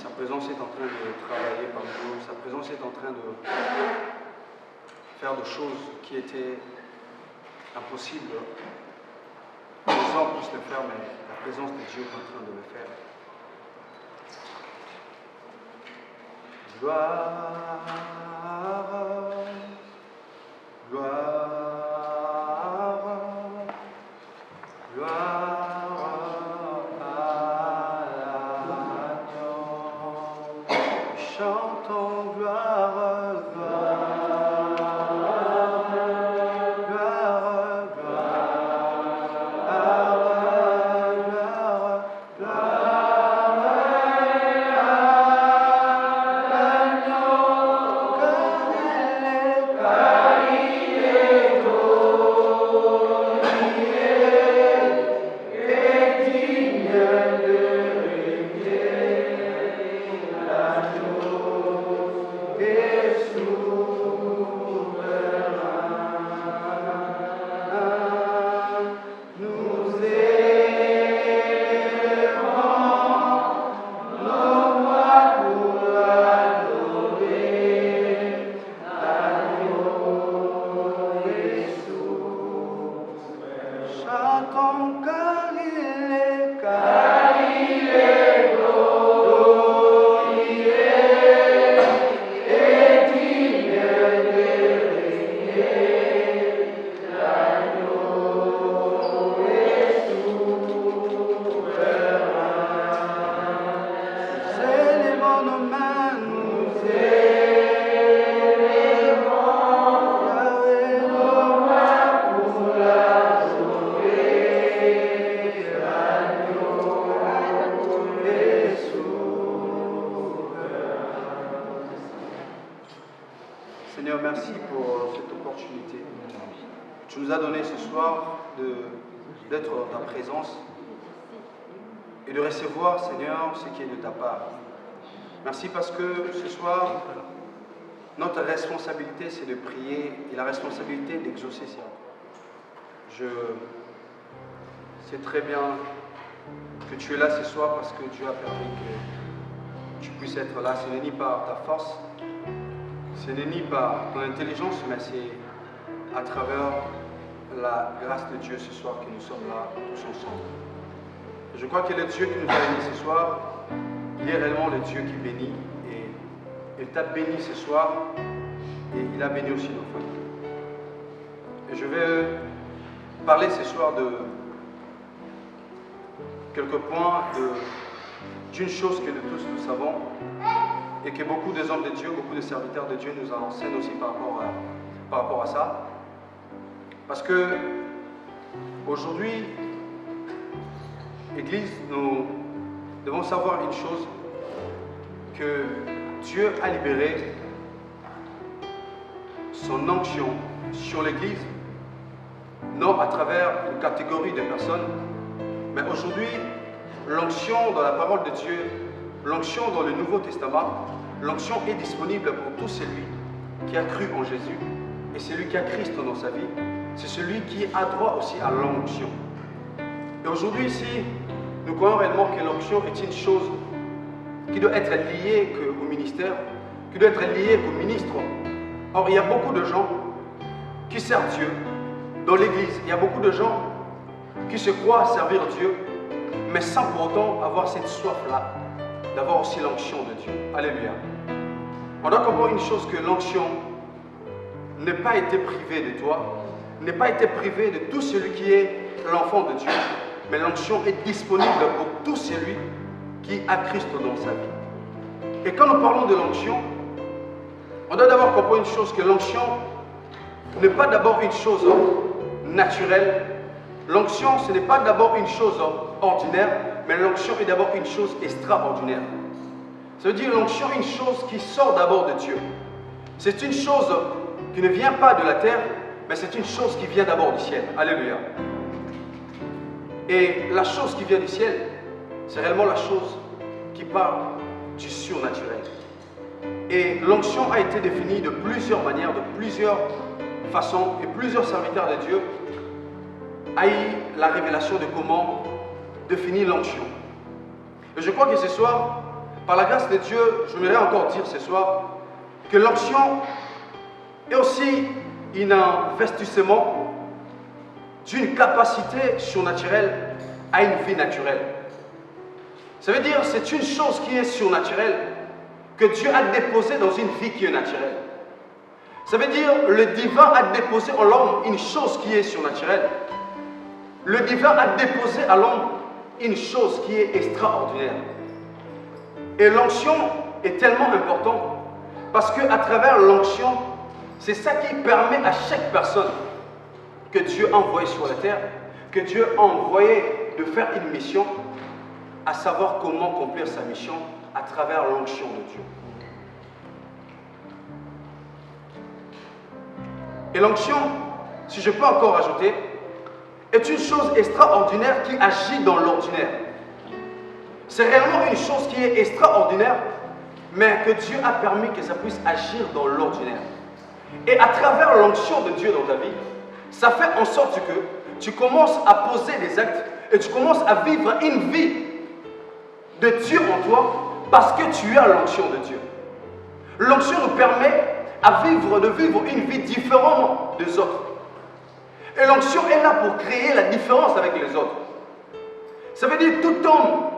Sa présence est en train de travailler parmi nous. Sa présence est en train de faire des choses qui étaient impossibles que les hommes puissent le faire, mais la présence de Dieu est en train de le faire. Gloire, gloire, gloire à l'agneau. Chantons gloire, gloire, gloire, gloire, chantons car il est glorieux et digne de régner. L'agneau est souverain. Nous élevons nos mains, nous élevons Yahweh nos mains pour l'adorer. Seigneur, merci pour cette opportunité. Tu nous as donné ce soir d'être dans ta présence et de recevoir, Seigneur, ce qui est de ta part. Merci parce que ce soir, notre responsabilité, c'est de prier et la responsabilité d'exaucer, Seigneur. Je sais très bien que tu es là ce soir parce que Dieu a permis que tu puisses être là. Ce n'est ni par ta force, ce n'est ni par ton intelligence, mais c'est à travers la grâce de Dieu ce soir que nous sommes là tous ensemble. Je crois que le Dieu qui nous a bénis ce soir, il est réellement le Dieu qui bénit. Et il t'a béni ce soir et il a béni aussi nos familles. Et je vais parler ce soir de quelques points d'une chose que nous tous nous savons et que beaucoup des hommes de Dieu, beaucoup de serviteurs de Dieu nous enseignent aussi par rapport à ça. Parce que aujourd'hui, Église, nous devons savoir une chose, que Dieu a libéré son onction sur l'Église, non à travers une catégorie de personnes, mais aujourd'hui, l'onction dans la parole de Dieu, l'onction dans le Nouveau Testament, l'onction est disponible pour tout celui qui a cru en Jésus et celui qui a Christ dans sa vie. C'est celui qui a droit aussi à l'onction. Et aujourd'hui ici, nous croyons réellement que l'onction est une chose qui doit être liée au ministère, qui doit être liée au ministre. Or, il y a beaucoup de gens qui servent Dieu dans l'Église. Il y a beaucoup de gens qui se croient servir Dieu, mais sans pour autant avoir cette soif-là, d'avoir aussi l'onction de Dieu. Alléluia. On doit comprendre une chose, que l'onction n'est pas été privée de toi, n'est pas été privée de tout celui qui est l'enfant de Dieu, mais l'onction est disponible pour tout celui qui a Christ dans sa vie. Et quand nous parlons de l'onction, on doit d'abord comprendre une chose, que l'onction n'est pas d'abord une chose naturelle. L'onction, ce n'est pas d'abord une chose ordinaire, mais l'onction est d'abord une chose extraordinaire. Ça veut dire l'onction est une chose qui sort d'abord de Dieu. C'est une chose qui ne vient pas de la terre, mais c'est une chose qui vient d'abord du ciel. Alléluia. Et la chose qui vient du ciel, c'est réellement la chose qui parle du surnaturel. Et l'onction a été définie de plusieurs manières, de plusieurs façons, et plusieurs serviteurs de Dieu a eu la révélation de comment définir l'onction. Et je crois que ce soir, par la grâce de Dieu, je voudrais encore dire ce soir que l'onction est aussi un investissement d'une capacité surnaturelle à une vie naturelle. Ça veut dire que c'est une chose qui est surnaturelle que Dieu a déposée dans une vie qui est naturelle. Ça veut dire que le divin a déposé en l'homme une chose qui est surnaturelle. Le divin a déposé à l'homme une chose qui est extraordinaire. Et l'onction est tellement importante parce qu'à travers l'onction, c'est ça qui permet à chaque personne que Dieu a envoyé sur la terre, que Dieu a envoyé de faire une mission, à savoir comment accomplir sa mission à travers l'onction de Dieu. Et l'onction, si je peux encore ajouter, est une chose extraordinaire qui agit dans l'ordinaire. C'est réellement une chose qui est extraordinaire, mais que Dieu a permis que ça puisse agir dans l'ordinaire. Et à travers l'onction de Dieu dans ta vie, ça fait en sorte que tu commences à poser des actes et tu commences à vivre une vie de Dieu en toi parce que tu as l'onction de Dieu. L'onction nous permet de vivre une vie différente des autres. Et l'onction est là pour créer la différence avec les autres. Ça veut dire que tout homme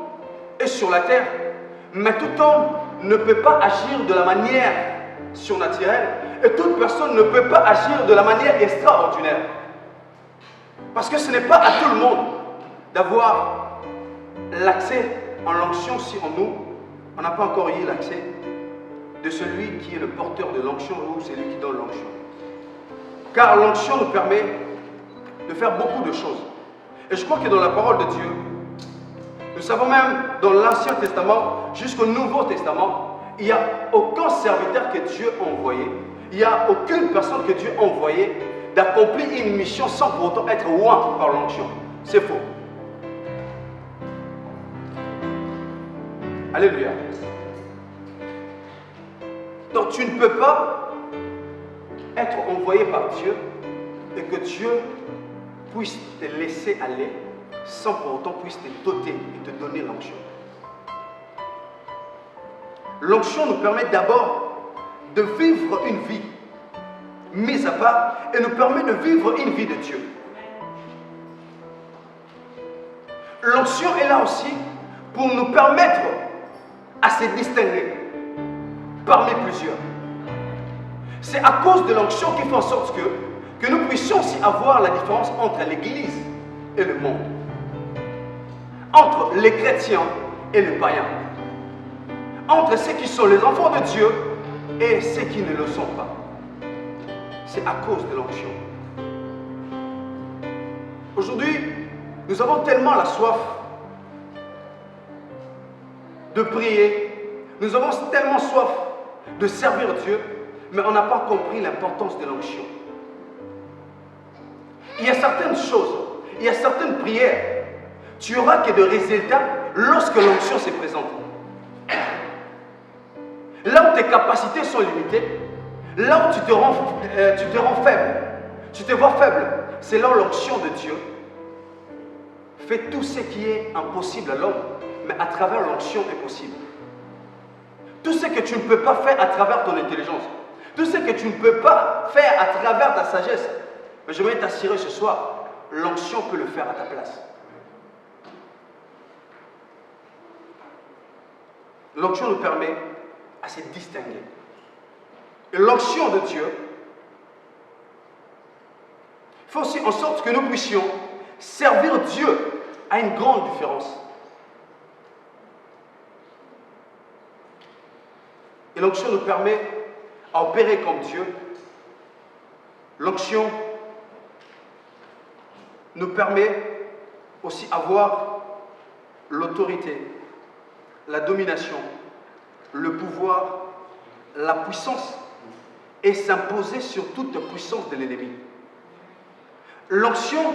est sur la terre, mais tout homme ne peut pas agir de la manière surnaturelle et toute personne ne peut pas agir de la manière extraordinaire. Parce que ce n'est pas à tout le monde d'avoir l'accès en l'onction si en nous, on n'a pas encore eu l'accès de celui qui est le porteur de l'onction ou celui qui donne l'onction. Car l'onction nous permet de faire beaucoup de choses. Et je crois que dans la parole de Dieu, nous savons même dans l'Ancien Testament jusqu'au Nouveau Testament, il n'y a aucun serviteur que Dieu a envoyé, il n'y a aucune personne que Dieu a envoyée d'accomplir une mission sans pour autant être oint par l'onction. C'est faux. Alléluia. Donc tu ne peux pas être envoyé par Dieu et que Dieu puisse te laisser aller sans pour autant puisse te doter et te donner l'onction. L'onction nous permet d'abord de vivre une vie mise à part et nous permet de vivre une vie de Dieu. L'onction est là aussi pour nous permettre à se distinguer parmi plusieurs. C'est à cause de l'onction qui fait en sorte que nous puissions aussi avoir la différence entre l'Église et le monde, entre les chrétiens et les païens, entre ceux qui sont les enfants de Dieu et ceux qui ne le sont pas. C'est à cause de l'onction. Aujourd'hui, nous avons tellement la soif de prier, nous avons tellement soif de servir Dieu, mais on n'a pas compris l'importance de l'onction. Il y a certaines choses, il y a certaines prières, tu n'auras que de résultats lorsque l'onction se présente. Là où tes capacités sont limitées, là où tu te rends faible, tu te vois faible, c'est là où l'onction de Dieu fait tout ce qui est impossible à l'homme, mais à travers l'onction est possible. Tout ce que tu ne peux pas faire à travers ton intelligence, tout ce que tu ne peux pas faire à travers ta sagesse, mais je vais t'assurer ce soir, l'onction peut le faire à ta place. L'onction nous permet à se distinguer. Et l'onction de Dieu fait aussi en sorte que nous puissions servir Dieu à une grande différence. Et l'onction nous permet à opérer comme Dieu. L'onction nous permet aussi d'avoir l'autorité, la domination, le pouvoir, la puissance et s'imposer sur toute puissance de l'ennemi. L'onction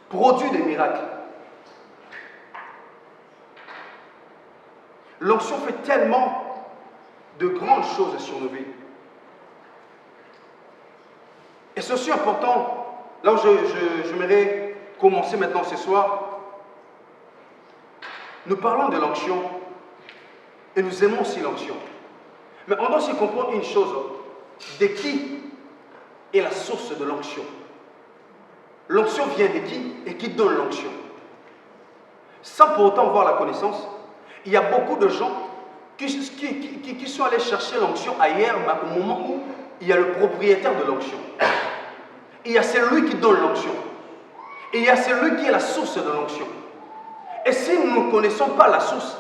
produit des miracles. L'onction fait tellement de grandes choses sur nos vies. Et c'est aussi important, là où j'aimerais commencer maintenant ce soir, Nous parlons de l'onction et nous aimons aussi l'onction. Mais on doit aussi comprendre une chose, de qui est la source de l'onction. L'onction vient de qui et qui donne l'onction. Sans pour autant voir la connaissance, il y a beaucoup de gens qui sont allés chercher l'onction ailleurs, mais au moment où il y a le propriétaire de l'onction. Il y a celui qui donne l'onction. Et il y a celui qui est la source de l'onction. Et si nous ne connaissons pas la source,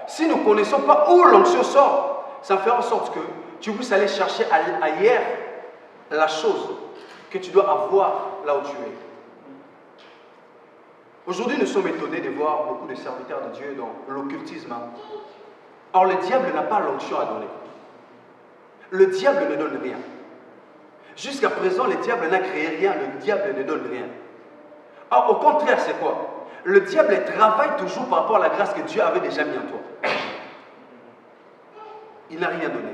si nous ne connaissons pas où l'onction sort, ça fait en sorte que tu puisses aller chercher ailleurs la chose que tu dois avoir là où tu es. Aujourd'hui, nous sommes étonnés de voir beaucoup de serviteurs de Dieu dans l'occultisme. Or, le diable n'a pas l'onction à donner. Le diable ne donne rien. Jusqu'à présent, le diable n'a créé rien, le diable ne donne rien. Or, au contraire, c'est quoi? Le diable travaille toujours par rapport à la grâce que Dieu avait déjà mis en toi. Il n'a rien donné.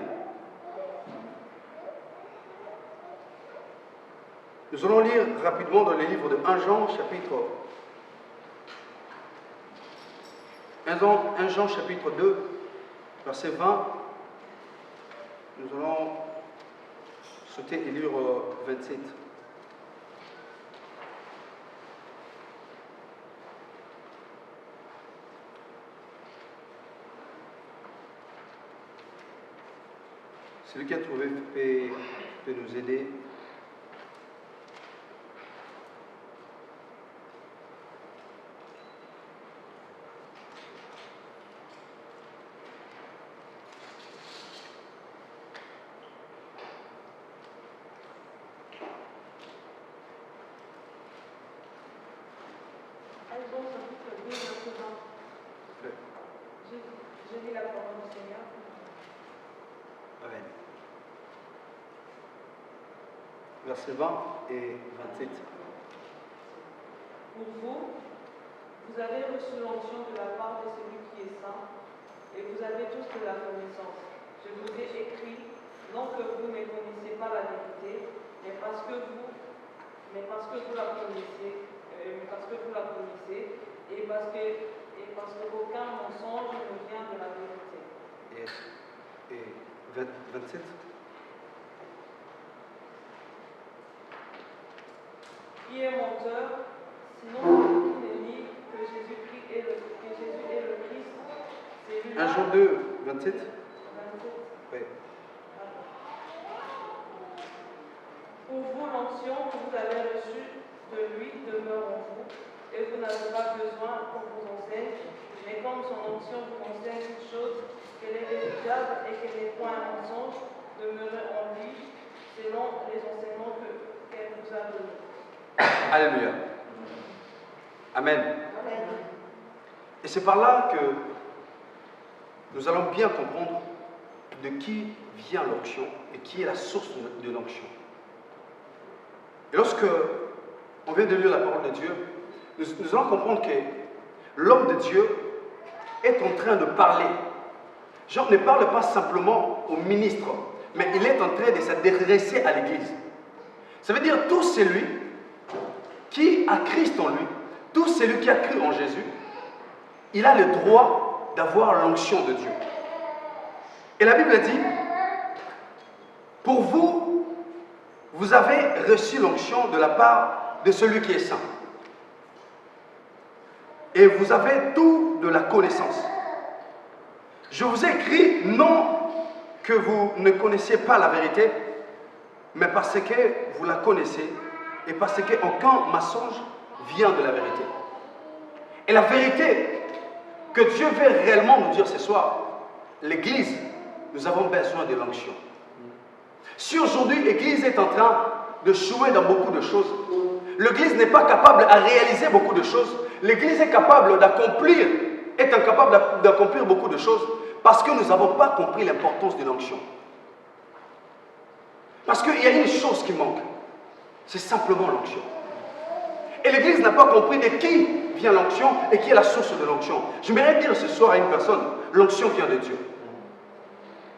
Nous allons lire rapidement dans le livre de 1 Jean, chapitre 1 Jean, chapitre 2, verset 20. Nous allons sauter et lire 27. Celui qui a trouvé peut nous aider. Je lis la parole du Seigneur. Amen. Versets 20 et 27. Pour vous, vous avez reçu l'onction de la part de celui qui est saint, et vous avez tous de la connaissance. Je vous ai écrit, non que vous ne connaissiez pas la vérité, mais parce que vous la connaissez, et parce qu'aucun mensonge ne vient de la vérité. Et 27. Qui est menteur, sinon celui qui ne nie que Jésus-Christ est le Christ, c'est lui. 1 Jean 2, 27. 27. Oui. Pour vous, l'onction que vous avez reçue de lui demeure en vous, et vous n'avez pas besoin qu'on vous enseigne, mais comme son onction vous enseigne toute chose, qu'elle est véritable et qu'elle n'est point un mensonge, demeurez en lui, selon les enseignements qu'elle vous a donnés. Alléluia. Amen. Amen. Et c'est par là que nous allons bien comprendre de qui vient l'onction et qui est la source de l'onction. Et lorsque on vient de lire la parole de Dieu, nous allons comprendre que l'homme de Dieu est en train de parler. Jean ne parle pas simplement au ministre, mais il est en train de s'adresser à l'Église. Ça veut dire tout celui qui a Christ en lui, tout celui qui a cru en Jésus, il a le droit d'avoir l'onction de Dieu. Et la Bible dit, pour vous, vous avez reçu l'onction de la part de celui qui est saint. Et vous avez tout de la connaissance. Je vous ai écrit, non que vous ne connaissiez pas la vérité, mais parce que vous la connaissez et parce qu'aucun mensonge vient de la vérité. Et la vérité que Dieu veut réellement nous dire ce soir, l'Église, nous avons besoin de l'onction. Si aujourd'hui l'Église est en train de jouer dans beaucoup de choses, l'Église n'est pas capable à réaliser beaucoup de choses, l'Église est incapable d'accomplir beaucoup de choses parce que nous n'avons pas compris l'importance de l'onction. Parce qu'il y a une chose qui manque, c'est simplement l'onction. Et l'Église n'a pas compris de qui vient l'onction et qui est la source de l'onction. J'aimerais dire ce soir à une personne, l'onction vient de Dieu.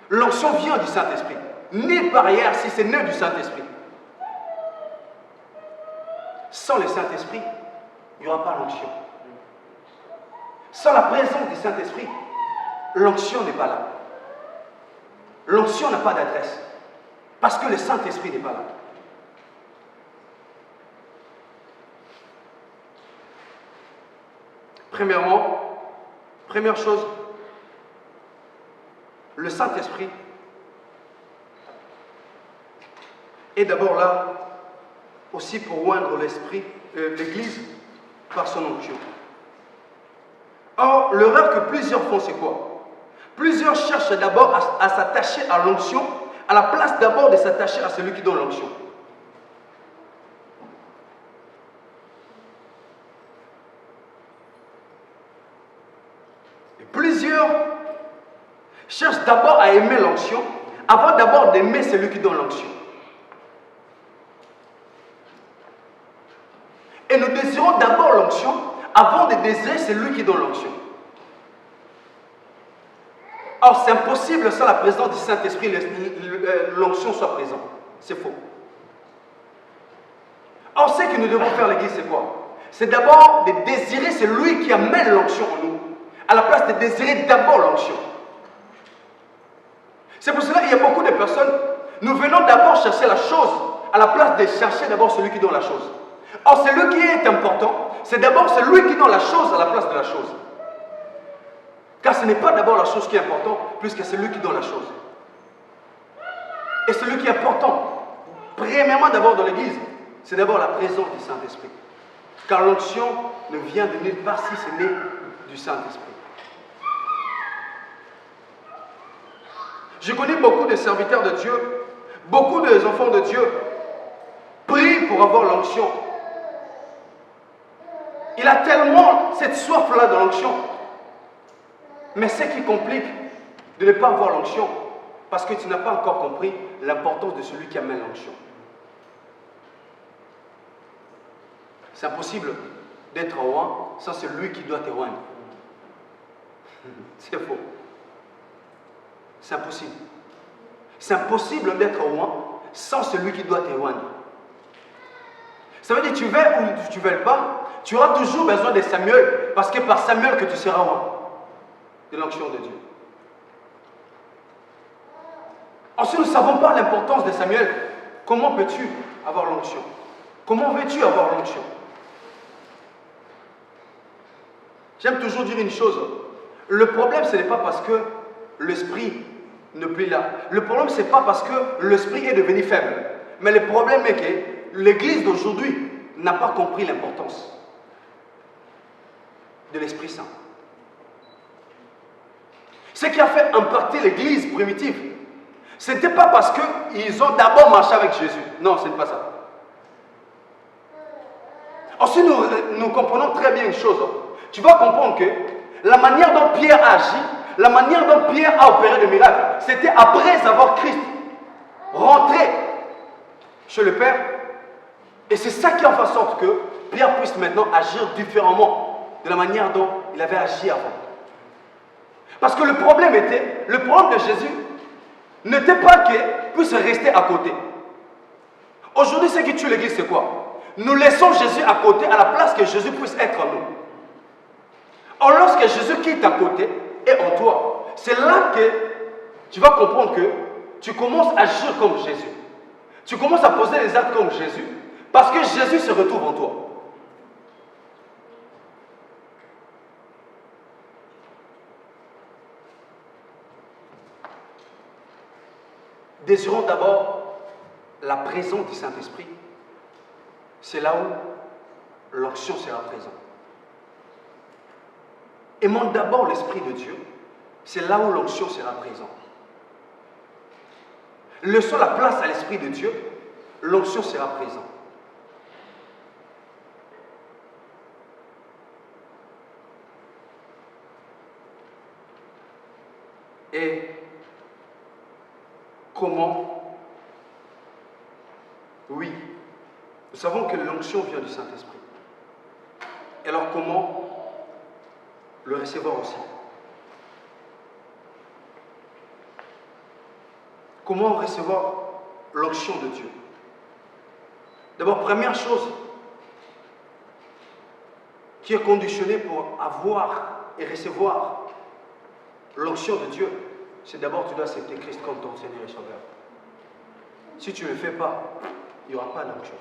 L'onction vient du Saint-Esprit. Né par ailleurs si c'est né du Saint-Esprit. Sans le Saint-Esprit, il n'y aura pas l'onction. Sans la présence du Saint-Esprit, l'onction n'est pas là. L'onction n'a pas d'adresse. Parce que le Saint-Esprit n'est pas là. Première chose, le Saint-Esprit est d'abord là aussi pour oindre l'Église par son onction. Or, l'erreur que plusieurs font, c'est quoi? Plusieurs cherchent d'abord à s'attacher à l'onction, à la place d'abord de s'attacher à celui qui donne l'onction. Et plusieurs cherchent d'abord à aimer l'onction, avant d'abord d'aimer celui qui donne l'onction. Et nous désirons d'abord l'onction avant de désirer celui qui donne l'onction. Or, c'est impossible sans la présence du Saint-Esprit, l'onction soit présente. C'est faux. Or, ce que nous devons faire, l'Église, c'est quoi? C'est d'abord de désirer celui qui amène l'onction en nous, à la place de désirer d'abord l'onction. C'est pour cela qu'il y a beaucoup de personnes, nous venons d'abord chercher la chose, à la place de chercher d'abord celui qui donne la chose. Or, celui qui est important, c'est d'abord celui qui donne la chose à la place de la chose. Car ce n'est pas d'abord la chose qui est importante, puisque c'est lui qui donne la chose. Et celui qui est important, premièrement d'abord dans l'Église, c'est d'abord la présence du Saint-Esprit. Car l'onction ne vient de nulle part si ce n'est du Saint-Esprit. Je connais beaucoup de serviteurs de Dieu, beaucoup des enfants de Dieu prient pour avoir l'onction. Il a tellement cette soif-là de l'onction. Mais ce qui complique de ne pas avoir l'onction, parce que tu n'as pas encore compris l'importance de celui qui amène l'onction. C'est impossible d'être roi sans celui qui doit te oindre. C'est faux. C'est impossible. C'est impossible d'être roi sans celui qui doit te oindre. Ça veut dire que tu veux ou tu ne veux pas, tu auras toujours besoin de Samuel, parce que par Samuel que tu seras roi de l'onction de Dieu. Ensuite, nous ne savons pas l'importance de Samuel. Comment peux-tu avoir l'onction? Comment veux-tu avoir l'onction? J'aime toujours dire une chose. Le problème, ce n'est pas parce que l'esprit ne plus là. Le problème, ce n'est pas parce que l'esprit est devenu faible. Mais le problème est que l'Église d'aujourd'hui n'a pas compris l'importance de l'Esprit Saint. Ce qui a fait impacter l'Église primitive, ce n'était pas parce qu'ils ont d'abord marché avec Jésus. Non, ce n'est pas ça. Ensuite, nous comprenons très bien une chose. Tu vas comprendre que la manière dont Pierre a agi, la manière dont Pierre a opéré le miracle, c'était après avoir Christ rentré chez le Père. Et c'est ça qui a fait en sorte que Pierre puisse maintenant agir différemment de la manière dont il avait agi avant. Parce que le problème de Jésus n'était pas qu'il puisse rester à côté. Aujourd'hui, ce qui tue l'Église, c'est quoi? Nous laissons Jésus à côté à la place que Jésus puisse être en nous. Or, lorsque Jésus quitte à côté et en toi, c'est là que tu vas comprendre que tu commences à agir comme Jésus. Tu commences à poser les actes comme Jésus, parce que Jésus se retrouve en toi. Désirons d'abord la présence du Saint-Esprit. C'est là où l'onction sera présente. Aimons d'abord l'Esprit de Dieu. C'est là où l'onction sera présente. Laissons la place à l'Esprit de Dieu, l'onction sera présente. Et comment? Oui, nous savons que l'onction vient du Saint-Esprit. Et alors comment le recevoir aussi? Comment recevoir l'onction de Dieu? D'abord, première chose qui est conditionnée pour avoir et recevoir l'onction de Dieu, c'est d'abord tu dois accepter Christ comme ton Seigneur et Sauveur. Si tu ne le fais pas, il n'y aura pas d'onction.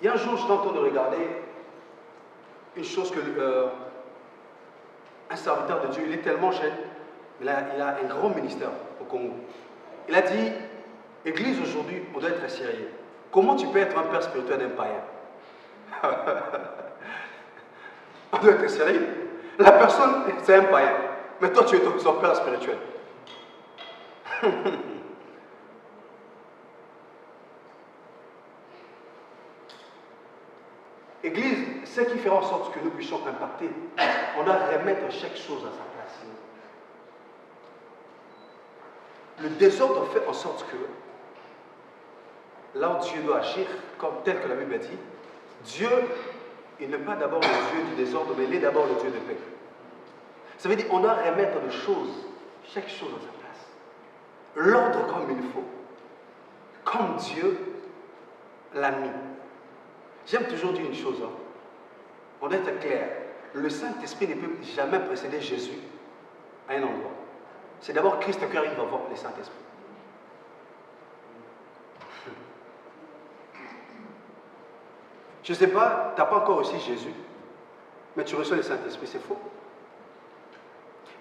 Il y a un jour, je suis en train de regarder une chose que un serviteur de Dieu, il est tellement jeune, il a un grand ministère au Congo. Il a dit, Église aujourd'hui, on doit être sérieux. Comment tu peux être un père spirituel d'un païen? On doit être sérieux. La personne, c'est un païen. Mais toi, tu es son père spirituel. Église, ce qui fera en sorte que nous puissions impacter, on doit remettre chaque chose à sa place. Le désordre fait en sorte que, là où Dieu doit agir, comme tel que la Bible a dit, Dieu, il n'est pas d'abord le Dieu du désordre, mais il est d'abord le Dieu de paix. Ça veut dire qu'on doit remettre les choses, chaque chose à sa place. L'ordre comme il faut. Comme Dieu l'a mis. J'aime toujours dire une chose. On doit être clair. Le Saint-Esprit ne peut jamais précéder Jésus à un endroit. C'est d'abord Christ qui arrive avant le Saint-Esprit. Je ne sais pas, tu n'as pas encore reçu Jésus, mais tu reçois le Saint-Esprit, c'est faux.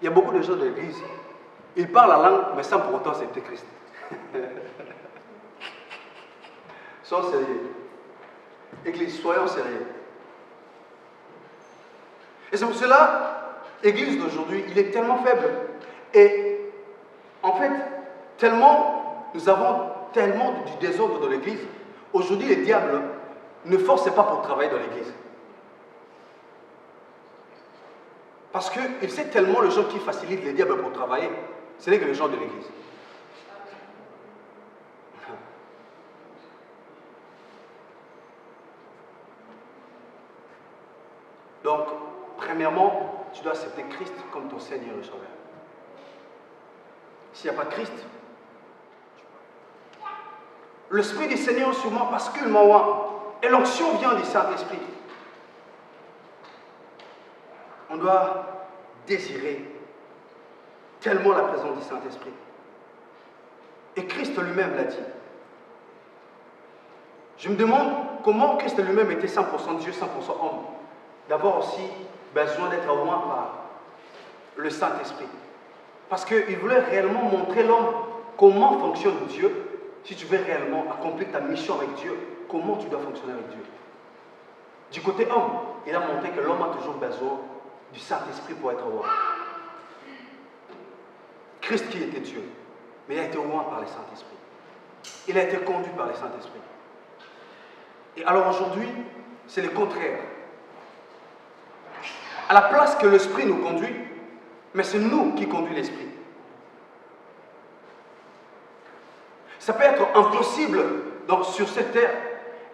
Il y a beaucoup de gens de l'Église, ils parlent la langue, mais sans pour autant accepter Christ. Soyons sérieux. Église, soyons sérieux. Et c'est pour cela, l'Église d'aujourd'hui, il est tellement faible. Et en fait, nous avons tellement du désordre dans l'Église. Aujourd'hui, les diables ne forcent pas pour travailler dans l'Église. Parce qu'il sait tellement le gens qui facilitent les diables pour travailler, ce n'est que les gens de l'Église. Donc, premièrement, tu dois accepter Christ comme ton Seigneur et Sauveur. S'il n'y a pas de Christ, l'Esprit du Seigneur sur moi parce qu'il m'a oint. Et l'onction vient du Saint-Esprit. On doit désirer tellement la présence du Saint-Esprit. Et Christ lui-même l'a dit. Je me demande comment Christ lui-même était 100% Dieu, 100% homme. D'avoir aussi besoin d'être oint par le Saint-Esprit. Parce qu'il voulait réellement montrer l'homme comment fonctionne Dieu. Si tu veux réellement accomplir ta mission avec Dieu, comment tu dois fonctionner avec Dieu. Du côté homme, il a montré que l'homme a toujours besoin du Saint-Esprit pour être roi. Christ qui était Dieu, mais il a été roi par le Saint-Esprit. Il a été conduit par le Saint-Esprit. Et alors aujourd'hui, c'est le contraire. À la place que l'Esprit nous conduit, mais c'est nous qui conduisons l'Esprit. Ça peut être impossible, donc sur cette terre,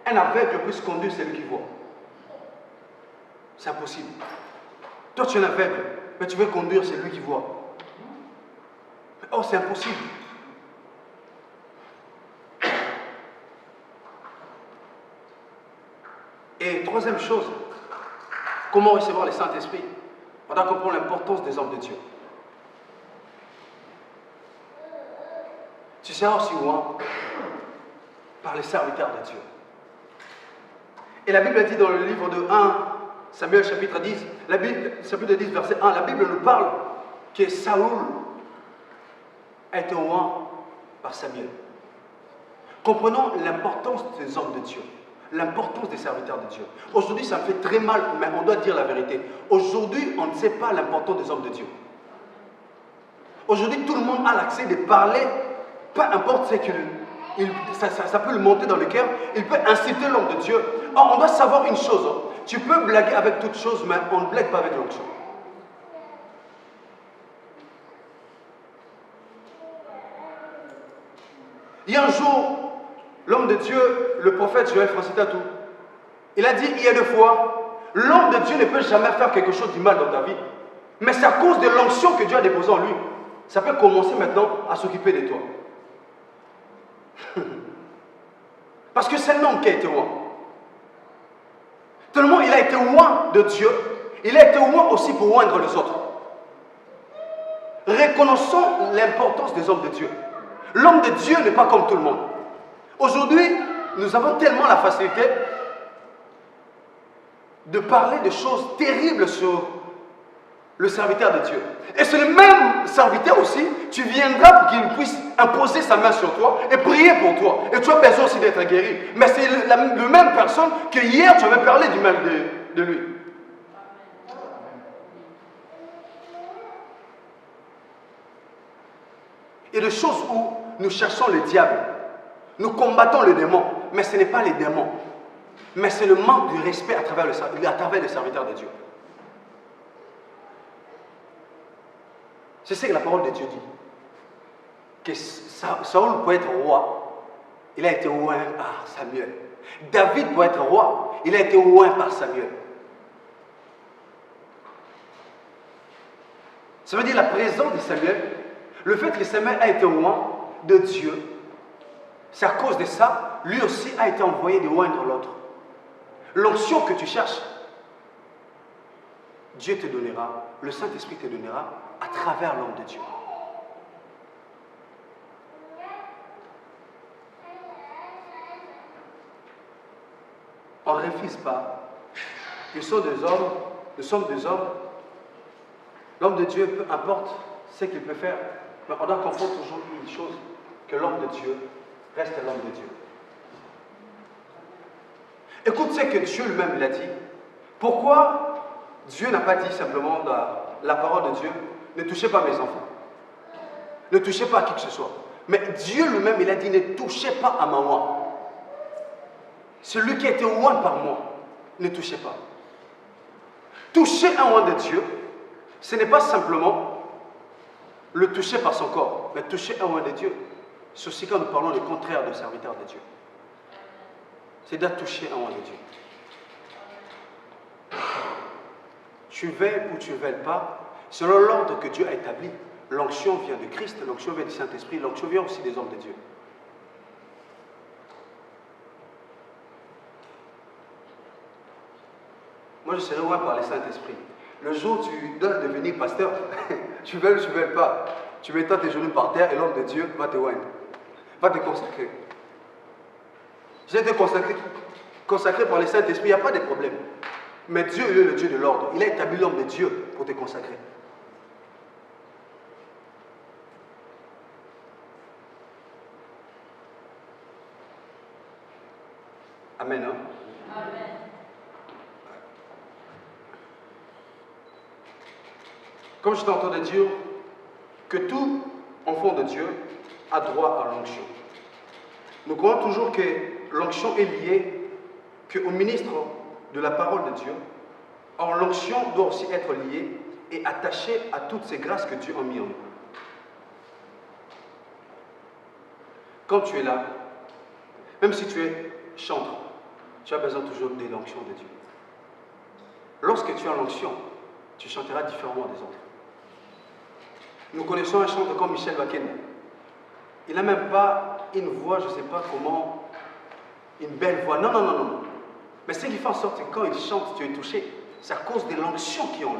un aveugle puisse conduire celui qui voit. C'est impossible. Toi, tu es un aveugle, mais tu veux conduire celui qui voit. Oh, c'est impossible. Et troisième chose, comment recevoir le Saint-Esprit? On doit comprendre l'importance des hommes de Dieu. Tu seras aussi oint par les serviteurs de Dieu. Et la Bible dit dans le livre de 1 Samuel chapitre 10, chapitre 10 verset 1, la Bible nous parle que Saoul a été oint par Samuel. Comprenons l'importance des hommes de Dieu, l'importance des serviteurs de Dieu. Aujourd'hui, ça me fait très mal, mais on doit dire la vérité. Aujourd'hui, on ne sait pas l'importance des hommes de Dieu. Aujourd'hui, tout le monde a l'accès de parler, peu importe ce qu'il ça peut le monter dans le cœur, il peut inciter l'homme de Dieu. Or, on doit savoir une chose, tu peux blaguer avec toute chose, mais on ne blague pas avec l'onction. Il y a un jour, l'homme de Dieu, le prophète Joël Francis Tatou, il a dit, il y a 2 fois, l'homme de Dieu ne peut jamais faire quelque chose de mal dans ta vie, mais c'est à cause de l'onction que Dieu a déposée en lui. Ça peut commencer maintenant à s'occuper de toi. Parce que c'est l'homme qui a été roi. Tellement il a été loin de Dieu, il a été loin aussi pour oindre les autres. Reconnaissons l'importance des hommes de Dieu. L'homme de Dieu n'est pas comme tout le monde. Aujourd'hui, nous avons tellement la facilité de parler de choses terribles sur le serviteur de Dieu. Et c'est le même serviteur aussi, tu viendras pour qu'il puisse imposer sa main sur toi et prier pour toi. Et tu as besoin aussi d'être guéri. Mais c'est le même personne que hier tu avais parlé du mal de lui. Il y a des choses où nous cherchons le diable. Nous combattons le démon. Mais ce n'est pas les démons. Mais c'est le manque du respect à travers les serviteurs de Dieu. C'est ce que la parole de Dieu dit. Que Saül peut être roi. Il a été oint par Samuel. David peut être roi. Il a été oint par Samuel. Ça veut dire la présence de Samuel, le fait que Samuel a été oint de Dieu, c'est à cause de ça, lui aussi a été envoyé de oindre l'autre. L'onction que tu cherches, Dieu te donnera, le Saint-Esprit te donnera à travers l'homme de Dieu. On ne refuse pas. Ils sont des hommes, nous sommes des hommes. L'homme de Dieu, peu importe ce qu'il peut faire, mais on doit comprendre toujours une chose, que l'homme de Dieu reste l'homme de Dieu. Écoute ce que Dieu lui-même l'a dit. Pourquoi Dieu n'a pas dit simplement dans la parole de Dieu, ne touchez pas mes enfants, ne touchez pas à qui que ce soit. Mais Dieu lui-même, il a dit, ne touchez pas à ma oint. Celui qui a été oint par moi, ne touchez pas. Toucher un oint de Dieu, ce n'est pas simplement le toucher par son corps, mais toucher un oint de Dieu. C'est aussi quand nous parlons le contraire de serviteur de Dieu. C'est de toucher un oint de Dieu. Tu veuilles ou tu ne veuilles pas, selon l'ordre que Dieu a établi, l'onction vient de Christ, l'onction vient du Saint-Esprit, l'onction vient aussi des hommes de Dieu. Moi, je serai oint par le Saint-Esprit. Le jour où tu dois devenir pasteur, tu veux ou tu ne veux pas, tu mets tes genoux par terre et l'homme de Dieu va te oindre, va te consacrer. J'ai été consacré par le Saint-Esprit, il n'y a pas de problème. Mais Dieu, il est le Dieu de l'ordre. Il a établi l'homme de Dieu pour te consacrer. Amen. Hein? Amen. Comme je t'entends dire que tout enfant de Dieu a droit à l'onction. Nous croyons toujours que l'onction est liée qu'au ministre de la parole de Dieu. Or, l'onction doit aussi être liée et attachée à toutes ces grâces que Dieu a mis en nous. Quand tu es là, même si tu es chanteur, tu as besoin toujours de l'onction de Dieu. Lorsque tu as l'onction, tu chanteras différemment des autres. Nous connaissons un chanteur comme Michel Bakena. Il n'a même pas une voix, je ne sais pas comment, une belle voix. Non. Mais ce qui fait en sorte que quand il chante, tu es touché, c'est à cause de l'onction qui est en lui.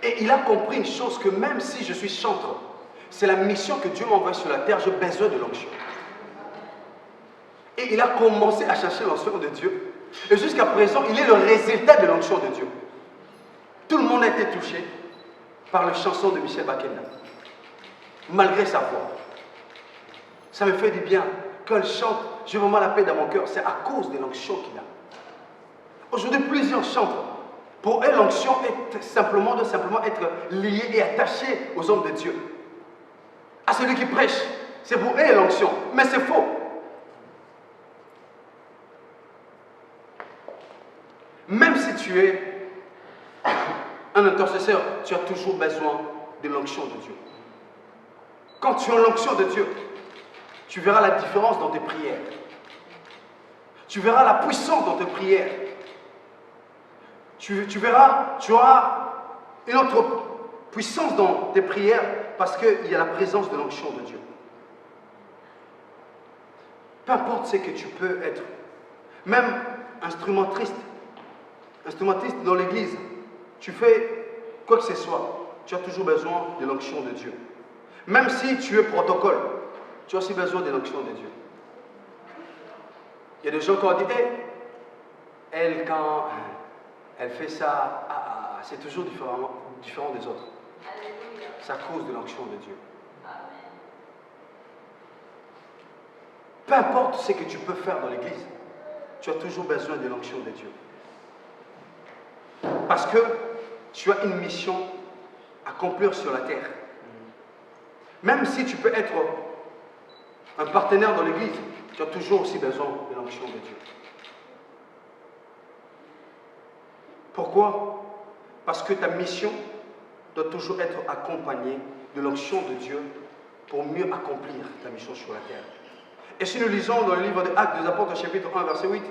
Et il a compris une chose, que même si je suis chanteur, c'est la mission que Dieu m'a envoyée sur la terre, j'ai besoin de l'onction. Et il a commencé à chercher l'onction de Dieu. Et jusqu'à présent, il est le résultat de l'onction de Dieu. Tout le monde a été touché par la chanson de Michel Bakena, malgré sa voix. Ça me fait du bien. Quand il chante, j'ai vraiment la paix dans mon cœur. C'est à cause de l'onction qu'il a. Aujourd'hui, plusieurs chantent. Pour eux, l'onction doit simplement être liée et attachée aux hommes de Dieu. À celui qui prêche. C'est pour eux l'onction. Mais c'est faux. Même si tu es un intercesseur, tu as toujours besoin de l'onction de Dieu. Quand tu as l'onction de Dieu, tu verras la différence dans tes prières. Tu verras la puissance dans tes prières. Tu verras, tu auras une autre puissance dans tes prières parce qu'il y a la présence de l'onction de Dieu. Peu importe ce que tu peux être, même instrument triste, instrumentiste dans l'église, tu fais quoi que ce soit, tu as toujours besoin de l'onction de Dieu. Même si tu es protocole, tu as aussi besoin de l'onction de Dieu. Il y a des gens qui ont dit, elle, quand elle fait ça, c'est toujours différent des autres. C'est à cause de l'onction de Dieu. Peu importe ce que tu peux faire dans l'église, tu as toujours besoin de l'onction de Dieu. Parce que tu as une mission à accomplir sur la terre. Même si tu peux être un partenaire dans l'église, tu as toujours aussi besoin de l'onction de Dieu. Pourquoi? Parce que ta mission doit toujours être accompagnée de l'onction de Dieu pour mieux accomplir ta mission sur la terre. Et si nous lisons dans le livre des Actes des Apôtres, chapitre 1, verset 8,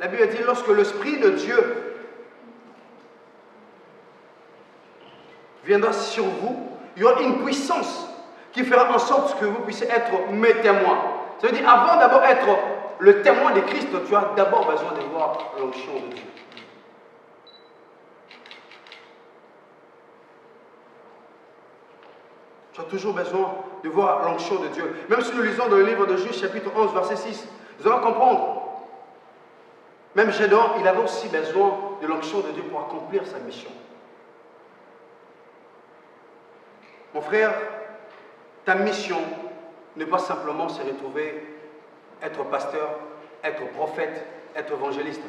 la Bible dit, lorsque l'Esprit de Dieu viendra sur vous, il y aura une puissance qui fera en sorte que vous puissiez être mes témoins. Ça veut dire, avant d'abord être le témoin de Christ, tu as d'abord besoin de voir l'onction de Dieu. Tu as toujours besoin de voir l'onction de Dieu. Même si nous lisons dans le livre de Juge, chapitre 11, verset 6, nous allons comprendre. Même Gédéon, il avait aussi besoin de l'onction de Dieu pour accomplir sa mission. Mon frère, ta mission n'est pas simplement se retrouver, être pasteur, être prophète, être évangéliste.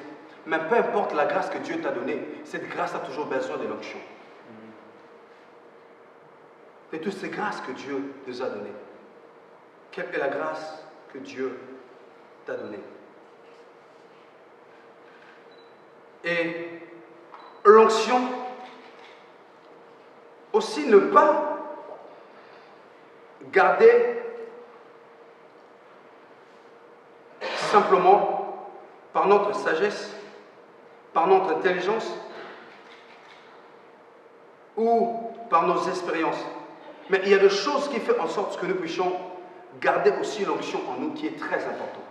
Mais peu importe la grâce que Dieu t'a donnée, cette grâce a toujours besoin de l'onction. De toutes ces grâces que Dieu nous a données. Quelle est la grâce que Dieu t'a donnée? Et l'onction, aussi ne pas garder simplement par notre sagesse, par notre intelligence ou par nos expériences. Mais il y a des choses qui font en sorte que nous puissions garder aussi l'onction en nous qui est très important.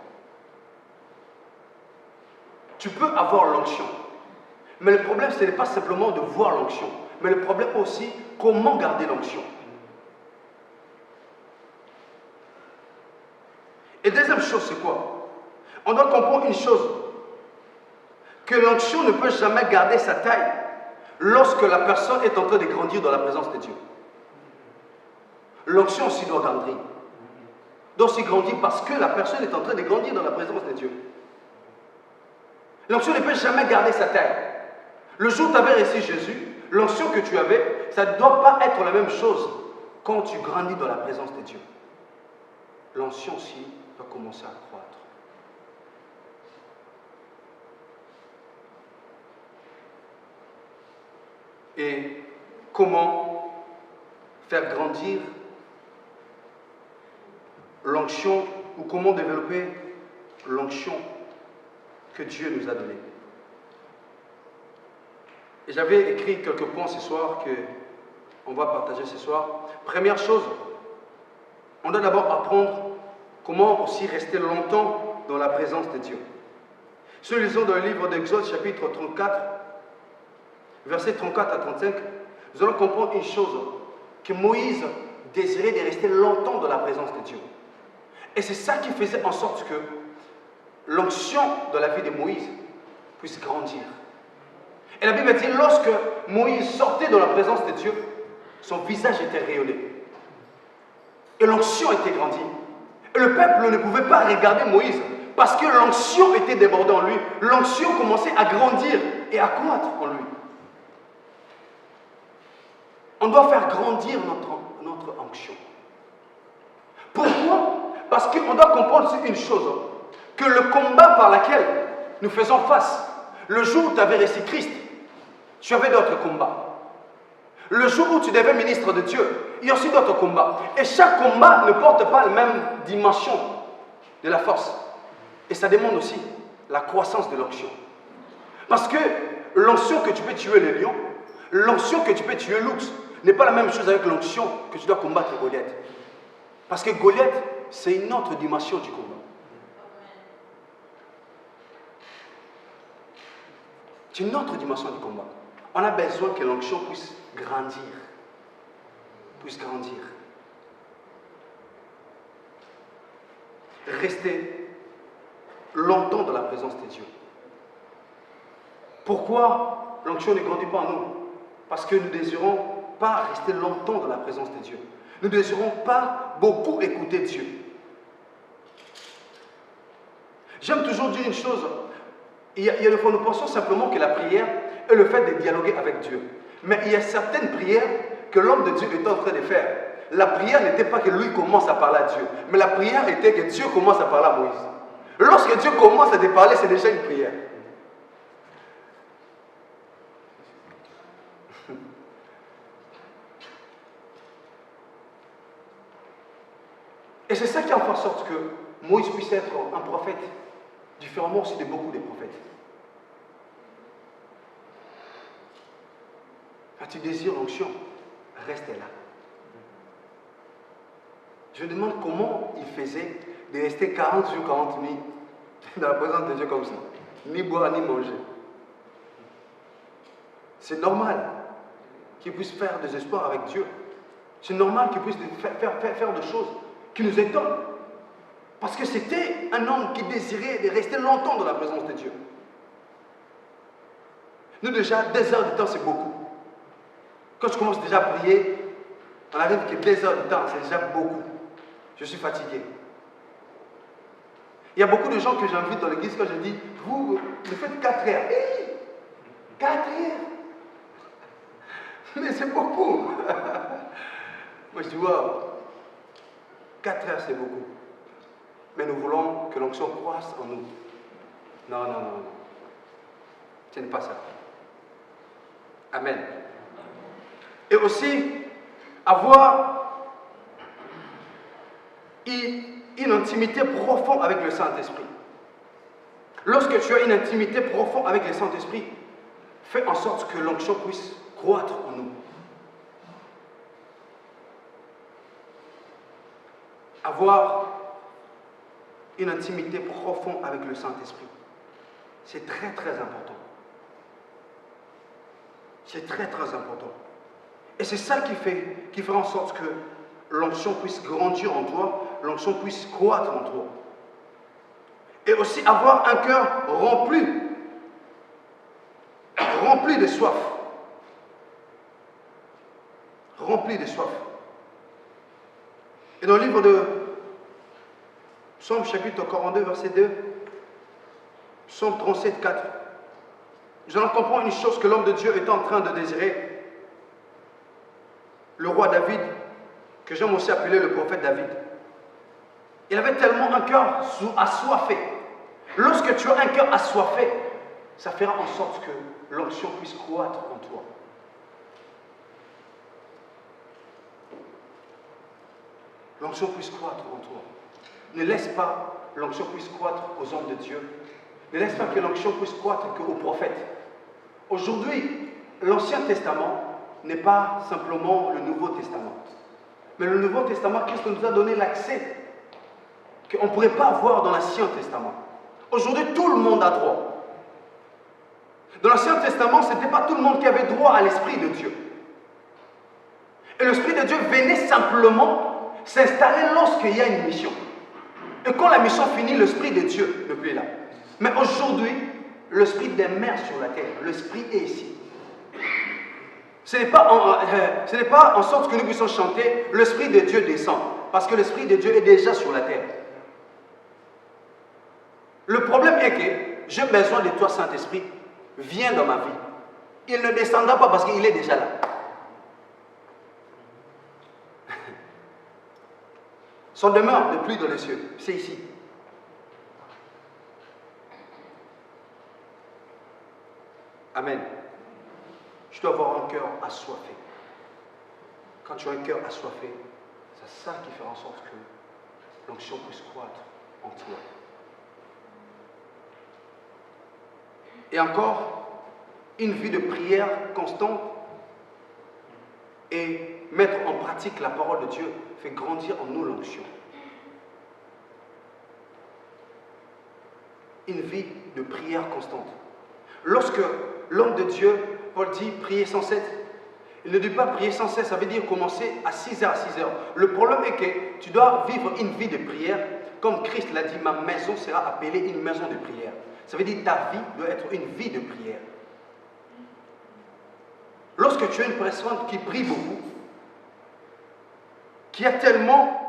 Tu peux avoir l'onction, mais le problème ce n'est pas simplement de voir l'onction, mais le problème aussi comment garder l'onction. Et deuxième chose, c'est quoi? On doit comprendre une chose, que l'onction ne peut jamais garder sa taille lorsque la personne est en train de grandir dans la présence de Dieu. L'onction aussi doit grandir. Donc c'est grandir parce que la personne est en train de grandir dans la présence de Dieu. L'onction ne peut jamais garder sa taille. Le jour où tu avais reçu Jésus, l'onction que tu avais, ça ne doit pas être la même chose quand tu grandis dans la présence de Dieu. L'onction aussi doit commencer à croître. Et comment faire grandir l'onction ou comment développer l'onction que Dieu nous a donnée. Et j'avais écrit quelques points ce soir qu'on va partager ce soir. Première chose, on doit d'abord apprendre comment aussi rester longtemps dans la présence de Dieu. Si nous lisons dans le livre d'Exode, chapitre 34, versets 34 à 35, nous allons comprendre une chose, que Moïse désirait de rester longtemps dans la présence de Dieu. Et c'est ça qui faisait en sorte que l'onction de la vie de Moïse puisse grandir. Et la Bible dit, lorsque Moïse sortait de la présence de Dieu, son visage était rayonné. Et l'onction était grandie. Et le peuple ne pouvait pas regarder Moïse parce que l'onction était débordée en lui. L'onction commençait à grandir et à croître en lui. On doit faire grandir notre onction. Pourquoi? Parce qu'on doit comprendre une chose, que le combat par lequel nous faisons face, le jour où tu avais reçu Christ, tu avais d'autres combats. Le jour où tu deviens ministre de Dieu, il y a aussi d'autres combats. Et chaque combat ne porte pas la même dimension de la force. Et ça demande aussi la croissance de l'onction. Parce que l'onction que tu peux tuer les lions, l'onction que tu peux tuer l'ours, n'est pas la même chose avec l'onction que tu dois combattre Goliath. Parce que Goliath, c'est une autre dimension du combat. C'est une autre dimension du combat. On a besoin que l'onction puisse grandir. Rester longtemps dans la présence de Dieu. Pourquoi l'onction ne grandit pas en nous? Parce que nous ne désirons pas rester longtemps dans la présence de Dieu. Nous ne désirons pas beaucoup écouter Dieu. J'aime toujours dire une chose. Nous pensons simplement que la prière est le fait de dialoguer avec Dieu. Mais il y a certaines prières que l'homme de Dieu est en train de faire. La prière n'était pas que lui commence à parler à Dieu, mais la prière était que Dieu commence à parler à Moïse. Lorsque Dieu commence à te parler, c'est déjà une prière. Et c'est ça qui a fait en sorte que Moïse puisse être un prophète, différemment aussi de beaucoup de prophètes. Quand tu désires l'onction, reste là. Je me demande comment il faisait de rester 40 jours, 40 nuits dans la présence de Dieu comme ça. Ni boire, ni manger. C'est normal qu'il puisse faire des espoirs avec Dieu. C'est normal qu'il puisse faire des choses qui nous étonnent. Parce que c'était un homme qui désirait de rester longtemps dans la présence de Dieu. Nous déjà, 2 heures de temps, c'est beaucoup. Quand je commence déjà à prier, on arrive que 2 heures de temps, c'est déjà beaucoup. Je suis fatigué. Il y a beaucoup de gens que j'invite dans l'église quand je dis, vous faites 4 heures. Hey, 4 heures. Mais c'est beaucoup. Moi je dis, wow, 4 heures c'est beaucoup. Mais nous voulons que l'onction croisse en nous. Non. Ce n'est pas ça. Amen. Et aussi, avoir une intimité profonde avec le Saint-Esprit. Lorsque tu as une intimité profonde avec le Saint-Esprit, fais en sorte que l'onction puisse croître en nous. Avoir une intimité profonde avec le Saint-Esprit, c'est très important. C'est très important. Et c'est ça qui fait en sorte que l'onction puisse grandir en toi, l'onction puisse croître en toi. Et aussi avoir un cœur rempli de soif. Rempli de soif. Et dans le livre de Psaume chapitre 42, verset 2, Psaume 37, 4, nous allons comprendre une chose que l'homme de Dieu est en train de désirer. Le roi David, que j'aime aussi appeler le prophète David, il avait tellement un cœur assoiffé. Lorsque tu as un cœur assoiffé, ça fera en sorte que l'onction puisse croître en toi. L'onction puisse croître en toi. Ne laisse pas l'onction puisse croître aux hommes de Dieu. Ne laisse pas que l'onction puisse croître qu'aux prophètes. Aujourd'hui, l'Ancien Testament n'est pas simplement le Nouveau Testament. Mais le Nouveau Testament, Christ nous a donné l'accès qu'on ne pourrait pas avoir dans l'Ancien Testament. Aujourd'hui, tout le monde a droit. Dans l'Ancien Testament, ce n'était pas tout le monde qui avait droit à l'Esprit de Dieu. Et l'Esprit de Dieu venait simplement s'installer lorsqu'il y a une mission. Et quand la mission finit, l'Esprit de Dieu n'est plus là. Mais aujourd'hui, l'Esprit demeure sur la terre. L'Esprit est ici. Ce n'est pas en sorte que nous puissions chanter « L'Esprit de Dieu descend », parce que l'Esprit de Dieu est déjà sur la terre. Le problème est que j'ai besoin de toi, Saint-Esprit, viens dans ma vie. Il ne descendra pas parce qu'il est déjà là. Son demeure n'est plus dans les cieux, c'est ici. Amen. Je dois avoir un cœur assoiffé. Quand tu as un cœur assoiffé, c'est ça qui fait en sorte que l'onction puisse croître en toi. Et encore, une vie de prière constante et mettre en pratique la parole de Dieu fait grandir en nous l'onction. Une vie de prière constante. Lorsque l'homme de Dieu, Paul dit, prier sans cesse. Il ne dit pas prier sans cesse, ça veut dire commencer à 6h à 6h. Le problème est que tu dois vivre une vie de prière, comme Christ l'a dit, ma maison sera appelée une maison de prière. Ça veut dire que ta vie doit être une vie de prière. Lorsque tu es une personne qui prie beaucoup, qui a tellement